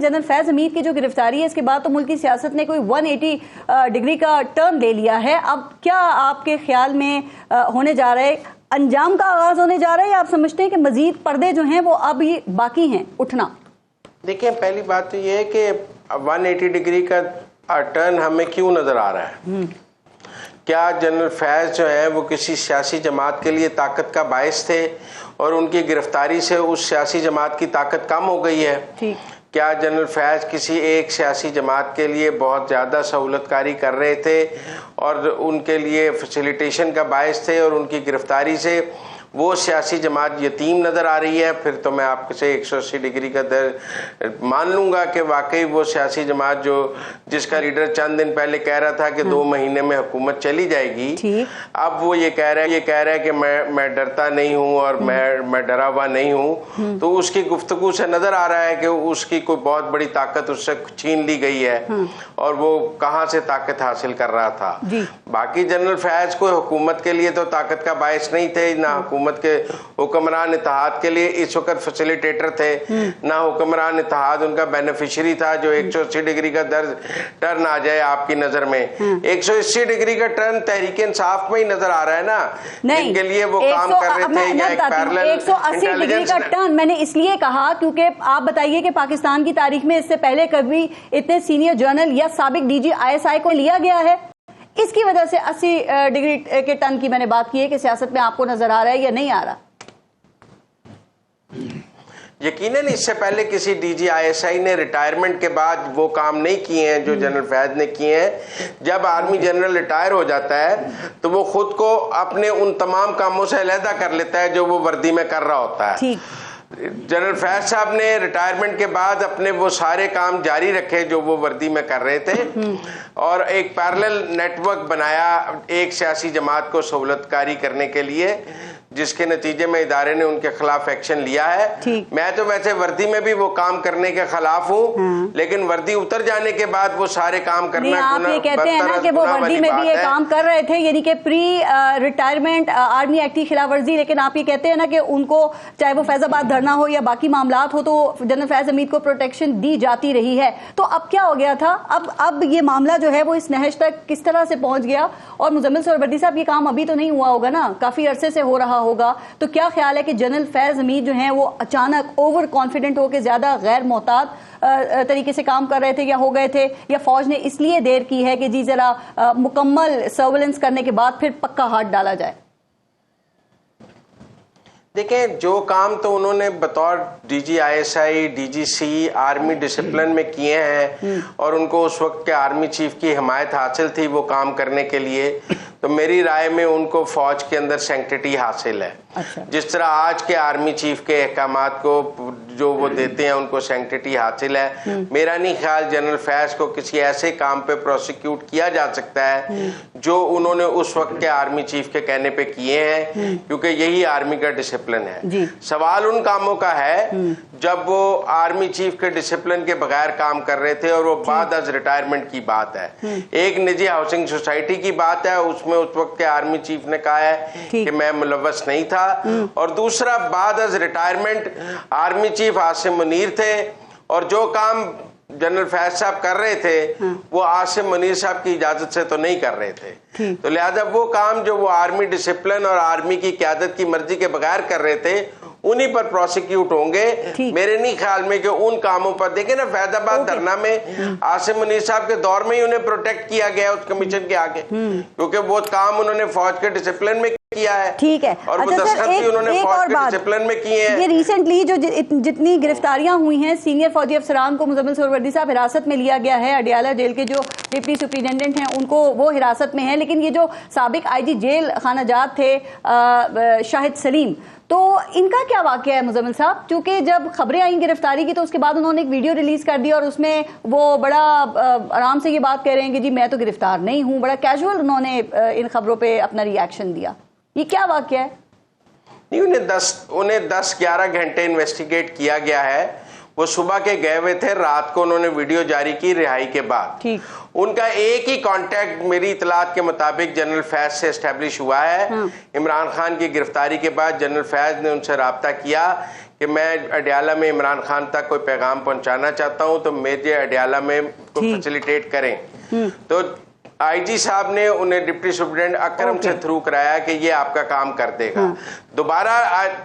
General Faiz Hamid की जो गिरफ्तारी है इसके बाद तो मुल्क की सियासत ने कोई 180 डिग्री का टर्न ले लिया है। अब क्या आपके ख्याल में होने जा रहा है, अंजाम का आगाज होने जा रहा है, या आप समझते हैं कि मजीद पर्दे जो हैं वो अब ये बाकी हैं उठना? देखिए, पहली बात तो ये है कि 180 डिग्री का टर्न हमें क्यों नजर आ रहा है? क्या जनरल फैज जो है वो किसी सियासी जमात के लिए ताकत का बायस थे और उनकी गिरफ्तारी से उस सियासी जमात की ताकत कम हो गई है? ठीक। क्या जनरल फैज किसी एक सियासी जमात के लिए बहुत ज़्यादा सहूलतकारी कर रहे थे और उनके लिए फैसिलिटेशन का बायस थे और उनकी गिरफ्तारी से वो सियासी जमात यतीम नज़र आ रही है? फिर तो मैं आपसे 180 डिग्री का दर मान लूँगा कि वाकई वो सियासी जमात जिसका लीडर चंद दिन पहले कह रहा था कि 2 महीने में हुकूमत चली जाएगी, अब वो ये कह रहा है कि मैं डरता नहीं हूँ और मैं डरा हुआ नहीं हूँ। तो उसकी गुफ्तगू से नज़र आ रहा है कि उसकी कोई बहुत बड़ी ताकत उससे छीन ली गई है और वो कहाँ से ताकत हासिल कर रहा था। बाकी जनरल फैज को हुकूमत के लिए तो ताकत का बायस नहीं थे, ना हुकूमत के हुक्मरान इत्तेहाद के लिए इस वक्त फैसिलिटेटर थे, ना हुक्मरान इत्तेहाद उनका बेनिफिशियरी था जो 180 डिग्री का टर्न आ जाए आपकी नजर में। 180 डिग्री का टर्न तहरीक इंसाफ में ही नजर आ रहा है ना, इनके लिए वो काम कर रहे थे या एक पैरेलल 180 डिग्री का टर्न मैंने इसलिए कहा क्योंकि आप बताइए कि पाकिस्तान की तारीख में इससे पहले कभी इतने सीनियर जर्नल या साबिक डीजी ISI को लिया गया है? इसकी वजह से 80 डिग्री के टर्न की मैंने बात की है कि सियासत में आपको नजर आ रहा है या नहीं आ रहा? यकीनन इससे पहले किसी डीजी ISI ने रिटायरमेंट के बाद वो काम नहीं किए हैं जो जनरल फैज ने किए हैं। जब आर्मी जनरल रिटायर हो जाता है तो वो खुद को अपने उन तमाम कामों से अलहदा कर लेता है जो वो वर्दी में कर रहा होता है। जनरल फैज साहब ने रिटायरमेंट के बाद अपने वो सारे काम जारी रखे जो वो वर्दी में कर रहे थे और एक पैरेलल नेटवर्क बनाया एक सियासी जमात को सहूलतकारी करने के लिए, जिसके नतीजे में इदारे ने उनके खिलाफ एक्शन लिया है। मैं तो वैसे वर्दी में भी वो काम करने के खिलाफ हूँ, लेकिन वर्दी उतर जाने के बाद वो सारे काम करना आप ये कहते हैं ना कि वो वर्दी में भी ये काम कर रहे थे, यानी कि प्री रिटायरमेंट आर्मी एक्ट की खिलाफ वर्जी, लेकिन आप ये कहते हैं ना कि उनको चाहे वो फैजाबाद धरना हो या बाकी मामलात हो तो जनरल फैज हमीद को प्रोटेक्शन दी जाती रही है। तो अब क्या हो गया था? अब ये मामला जो है वो इस नहज तक किस तरह से पहुंच गया? और मुजम्मिल सोहरावर्दी साहब ये काम अभी तो नहीं हुआ होगा ना, काफी अरसे से हो रहा होगा, तो क्या ख्याल है कि जनरल फैज हमीद जो हैं वो अचानक ओवर कॉन्फिडेंट होकर ज्यादा गैर मोहतात तरीके से काम कर रहे थे या हो गए थे, या फौज ने इसलिए देर की है कि जी जरा मुकम्मल सर्वेलेंस करने के बाद फिर पक्का हाथ डाला जाए? देखें, जो काम तो उन्होंने बतौर DG ISI DGC army discipline में किए हैं और उनको उस वक्त के आर्मी चीफ की हिमायत हासिल थी वो काम करने के लिए, तो मेरी राय में उनको फौज के अंदर सैंक्टिटी हासिल है। जिस तरह आज के आर्मी चीफ के अहकामात को जो वो देते हैं उनको सैंक्टिटी हासिल है। मेरा नहीं ख्याल जनरल फैज को किसी ऐसे काम पे प्रोसिक्यूट किया जा सकता है जो उन्होंने उस वक्त के आर्मी चीफ के कहने पे किए हैं, क्योंकि यही आर्मी का डिसिप्लिन है। सवाल उन कामों का है जब वो आर्मी चीफ के डिसिप्लिन के बगैर काम कर रहे थे और वो बाद अज रिटायरमेंट की बात है। एक निजी हाउसिंग सोसाइटी की बात है, उसमें उस वक्त के आर्मी चीफ ने कहा है कि मैं मुलव्वस नहीं था, और दूसरा बाद अज retirement army chief Asim Munir थे और जो काम जनरल फैज साहब कर रहे थे वो आसिम मुनीर साहब की इजाजत से तो नहीं कर रहे थे। तो लिहाजा वो काम जो वो आर्मी डिसिप्लिन और आर्मी की क़यादत की मर्जी के बगैर कर रहे थे उन्हीं पर प्रोसिक्यूट होंगे। मेरे नहीं ख्याल में कि उन कामों पर, देखें ना फैजाबाद धरना में आसिम मुनीर साहब के दौर में ही उन्हें प्रोटेक्ट किया गया उस कमीशन के आगे, क्योंकि वो काम उन्होंने फौज के डिसिप्लिन में किया है। ठीक है, और वो दस्तखत भी उन्होंने फौज के डिसिप्लिन में किए हैं। ये रिसेंटली जो जितनी गिरफ्तारियां हुई हैं सीनियर फौजी अफसरान को, मुजम्मिल सोहरावर्दी साहब हिरासत में लिया गया है, अडियाला जेल के जो डिप्टी सुप्रिटेंडेंट हैं उनको वो हिरासत में है, लेकिन ये जो साबिक IG जेल खानाजात थे शाहिद सलीम, तो इनका क्या वाकया है मुजम्मिल साहब? क्योंकि जब खबरें आई गिरफ्तारी की तो उसके बाद उन्होंने एक वीडियो रिलीज कर दिया और उसमें वो बड़ा आराम से ये बात कह रहे हैं कि जी मैं तो गिरफ्तार नहीं हूं, बड़ा कैजुअल उन्होंने इन खबरों पे अपना रिएक्शन दिया। ये क्या वाकया है? नहीं, उन्हें 10-11 घंटे इन्वेस्टिगेट किया गया है। वो सुबह के गए हुए थे, रात को उन्होंने वीडियो जारी की रिहाई के बाद। उनका एक ही कांटेक्ट मेरी इतलात के मुताबिक जनरल फैज से एस्टेब्लिश हुआ है। इमरान खान की गिरफ्तारी के बाद जनरल फैज ने उनसे राब्ता किया کہ میں اڈیالہ میں عمران خان تک کوئی پیغام پہنچانا چاہتا ہوں تو میرے اڈیالہ میں فیسیلیٹیٹ کریں. تو آئی جی صاحب نے انہیں ڈپٹی سپرنٹینڈنٹ اکرم سے تھرو کرایا کہ یہ آپ کا کام کر دے گا. دوبارہ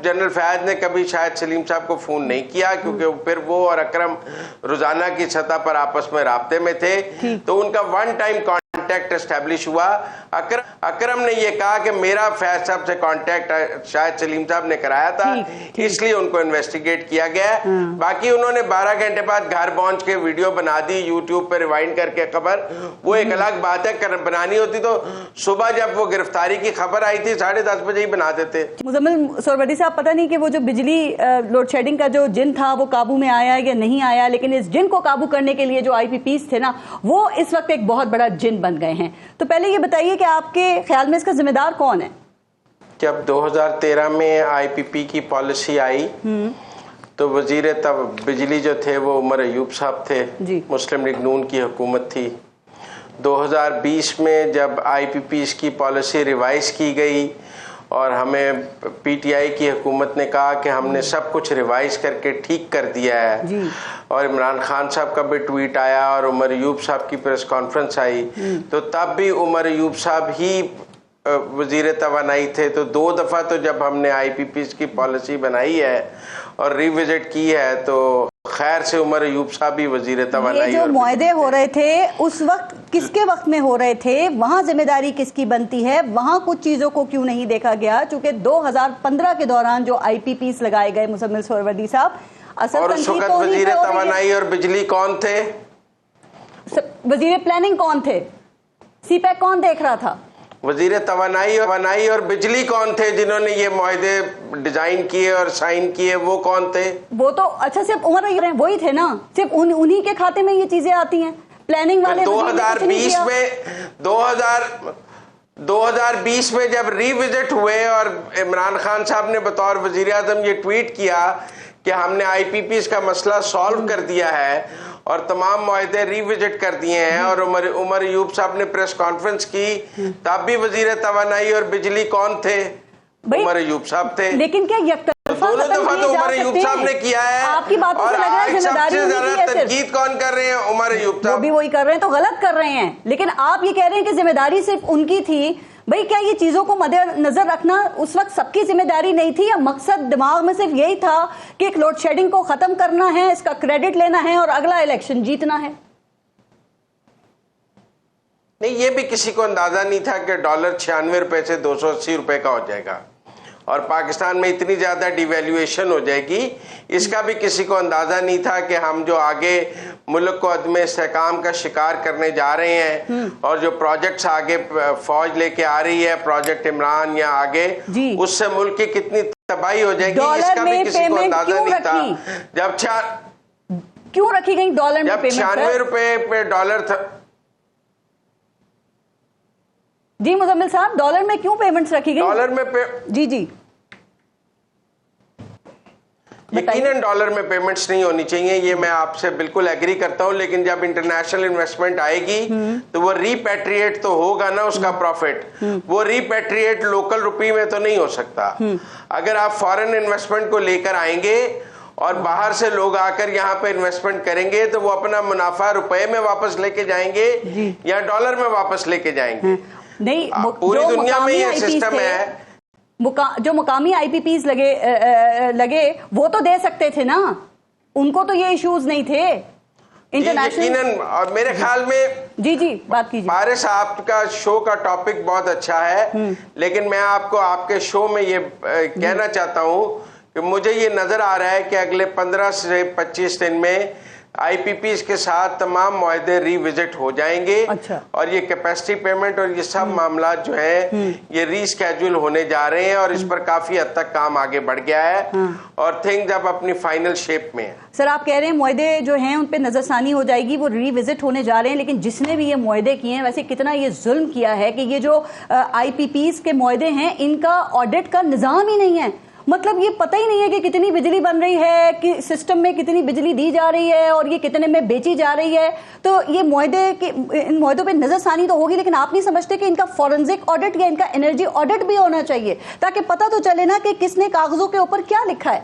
جنرل فیاض نے کبھی شاید سلیم صاحب کو فون نہیں کیا کیونکہ پھر وہ اور اکرم روزانہ کی سطح پر آپس میں رابطے میں تھے, تو ان کا ون ٹائم کانٹیکٹ اسٹیبلش ہوا. اکرم نے یہ کہا کہ میرا فیض صاحب سے کانٹیکٹ شاید سلیم صاحب نے کرایا تھا, اس لیے ان کو انویسٹیگیٹ کیا گیا. باقی انہوں نے 12 گھنٹے بعد گھر پہنچ کے ویڈیو بنا دی, یوٹیوب پہ ریوائنڈ کر کے خبر, وہ ایک الگ بات ہے. بنانی ہوتی تو صبح جب وہ گرفتاری کی خبر آئی تھی 10:30 بجے ہی بنا دیتے. مزمل سہروردی صاحب, پتہ نہیں کہ وہ جو بجلی لوڈ شیڈنگ کا جو جن تھا وہ قابو میں آیا یا نہیں آیا, لیکن اس جن کو قابو کرنے کے لیے جو آئی پی پیز تھے نا, وہ اس وقت ایک بہت بڑا جن بن گئے ہیں. تو پہلے یہ بتائیے کہ آپ کے خیال میں اس کا ذمہ دار کون ہے؟ جب 2013 میں آئی پی پی کی پالیسی آئی تو وزیر بجلی جو تھے وہ عمر ایوب صاحب تھے, مسلم لیگ نون کی حکومت تھی. 2020 میں جب آئی پی پی اس کی پالیسی ریوائز کی گئی اور ہمیں پی ٹی آئی کی حکومت نے کہا کہ ہم نے سب کچھ ریوائز کر کے ٹھیک کر دیا ہے, اور عمران خان صاحب کا بھی ٹویٹ آیا اور عمر ایوب صاحب کی پریس کانفرنس آئی, تو تب بھی عمر ایوب صاحب ہی وزیر توانائی تھے. تو 2 دفعہ تو جب ہم نے آئی پی پی کی پالیسی بنائی ہے اور ریوزٹ کی ہے تو خیر سے عمر ایوب صاحب بھی وزیر توانائی. یہ جو معاہدے ہو رہے تھے اس وقت کس کے وقت میں ہو رہے تھے, وہاں ذمہ داری کس کی بنتی ہے؟ وہاں کچھ چیزوں کو کیوں نہیں دیکھا گیا؟ چونکہ 2015 کے دوران جو آئی پی پیز لگائے گئے مزمل سہروردی صاحب, اور اس وقت وزیر توانائی اور بجلی کون تھے؟ وزیر پلاننگ کون تھے؟ سی پیک کون دیکھ رہا تھا؟ وزیر توانائی اور بجلی کون تھے جنہوں نے یہ معاہدے ڈیزائن کیے اور سائن کیے, وہ کون تھے؟ وہ تو اچھا صرف عمر وہی تھے نا, صرف انہی کے کھاتے میں یہ چیزیں آتی ہیں. پلاننگ والے 2020 میں جب ری وزٹ ہوئے اور عمران خان صاحب نے بطور وزیر اعظم یہ ٹویٹ کیا کہ ہم نے آئی پی پیز کا مسئلہ سالو کر دیا ہے اور تمام معاہدے ری وزٹ کر دیے ہیں, اور عمر ایوب صاحب نے پریس کانفرنس کی, تب بھی وزیر توانائی اور بجلی کون تھے؟ عمر ایوب صاحب تھے. لیکن کیا دونوں دفعہ تو عمر ایوب صاحب نے کیا ہے, آپ کی باتوں سے لگ رہا ہے ذمہ داری تنقید کون کر رہے ہیں؟ عمر ایوب صاحب. وہ بھی وہی کر رہے ہیں تو غلط کر رہے ہیں, لیکن آپ یہ کہہ رہے ہیں کہ ذمہ داری صرف ان کی تھی. بھئی کیا یہ چیزوں کو مد نظر رکھنا اس وقت سب کی ذمہ داری نہیں تھی, یا مقصد دماغ میں صرف یہی تھا کہ ایک لوڈ شیڈنگ کو ختم کرنا ہے, اس کا کریڈٹ لینا ہے اور اگلا الیکشن جیتنا ہے؟ نہیں, یہ بھی کسی کو اندازہ نہیں تھا کہ ڈالر 96 روپے سے 280 روپے کا ہو جائے گا اور پاکستان میں اتنی زیادہ ڈی ویلیویشن ہو جائے گی. اس کا بھی کسی کو اندازہ نہیں تھا کہ ہم جو آگے ملک کو عدم استحکام کا شکار کرنے جا رہے ہیں اور جو پروجیکٹس آگے فوج لے کے آ رہی ہے, پروجیکٹ عمران یا آگے, اس سے ملک کی کتنی تباہی ہو جائے گی, اس کا بھی کسی کو اندازہ نہیں تھا. جب کیوں رکھی گئی ڈالر میں پیمنٹ؟ 96 روپے پہ ڈالر تھا. جی مزمل صاحب, ڈالر میں کیوں پیمنٹس رکھی گئی؟ ڈالر میں جی یقیناً ڈالر میں پیمنٹس نہیں ہونی چاہیے, یہ میں آپ سے بالکل ایگری کرتا ہوں, لیکن جب انٹرنیشنل انویسٹمنٹ آئے گی تو وہ ریپیٹریٹ تو ہوگا نا اس کا پروفٹ, وہ ریپیٹریٹ لوکل روپی میں تو نہیں ہو سکتا. اگر آپ فارن انویسٹمنٹ کو لے کر آئیں گے اور باہر سے لوگ آ کر یہاں پہ انویسٹمنٹ کریں گے تو وہ اپنا منافع روپے میں واپس لے کے جائیں گے یا ڈالر میں واپس لے کے جائیں گے. نہیں, پوری دنیا میں یہ سسٹم ہے. جو مقامی آئی پی پیز لگے وہ تو دے سکتے تھے نا, ان کو تو یہ ایشوز نہیں تھے. یقیناً, اور میرے خیال میں جی بات کیجیے. پارس آپ کا شو کا ٹاپک بہت اچھا ہے, لیکن میں آپ کو آپ کے شو میں یہ کہنا چاہتا ہوں کہ مجھے یہ نظر آ رہا ہے کہ اگلے 15 سے 25 دن میں آئی پی پیز کے ساتھ تمام معاہدے ری وزٹ ہو جائیں گے, اور یہ کیپیسٹی پیمنٹ اور یہ سب معاملات جو ہیں یہ ری اسکیجول ہونے جا رہے ہیں, اور اس پر کافی حد تک کام آگے بڑھ گیا ہے اور تھنگز اب اپنی فائنل شیپ میں ہیں. سر آپ کہہ رہے ہیں معاہدے جو ہیں ان پہ نظر ثانی ہو جائے گی, وہ ری وزٹ ہونے جا رہے ہیں, لیکن جس نے بھی یہ معاہدے کیے ہیں ویسے کتنا یہ ظلم کیا ہے کہ یہ جو آئی پی پیز کے معاہدے ہیں ان کا آڈٹ کا نظام ہی نہیں ہے. مطلب یہ پتہ ہی نہیں ہے کہ کتنی بجلی بن رہی ہے, کہ سسٹم میں کتنی بجلی دی جا رہی ہے اور یہ کتنے میں بیچی جا رہی ہے. تو یہ ان معاہدوں پہ نظر ثانی تو ہوگی, لیکن آپ نہیں سمجھتے کہ ان کا فورنزک آڈٹ یا ان کا انرجی آڈٹ بھی ہونا چاہیے تاکہ پتہ تو چلے نا کہ کس نے کاغذوں کے اوپر کیا لکھا ہے.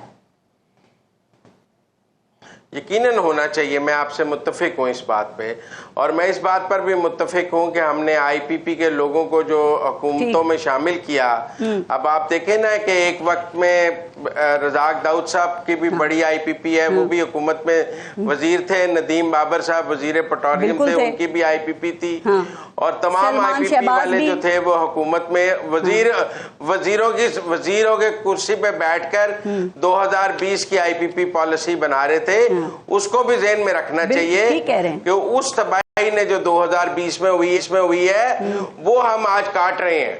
यकीनन होना चाहिए। मैं आपसे मुत्तफिक हूँ इस बात पे, और मैं इस बात पर भी मुत्तफिक हूँ कि हमने आईपीपी के लोगों को जो हुकूमतों में शामिल किया। अब आप देखें ना कि एक वक्त में रज़ाक दाऊद साहब की भी बड़ी आईपीपी है, वो भी हुकूमत में वजीर थे। नदीम बाबर साहब वजीर पेट्रोलियम थे, उनकी भी आईपीपी थी। और तमाम आईपीपी वाले जो थे वो हुकूमत में वजीरों के कुर्सी पे बैठकर 2020 की आईपीपी पॉलिसी बना रहे थे। उसको भी ज़हन में रखना चाहिए कि उस तबाही ने जो 2020 में हुई है वो हम आज काट रहे हैं।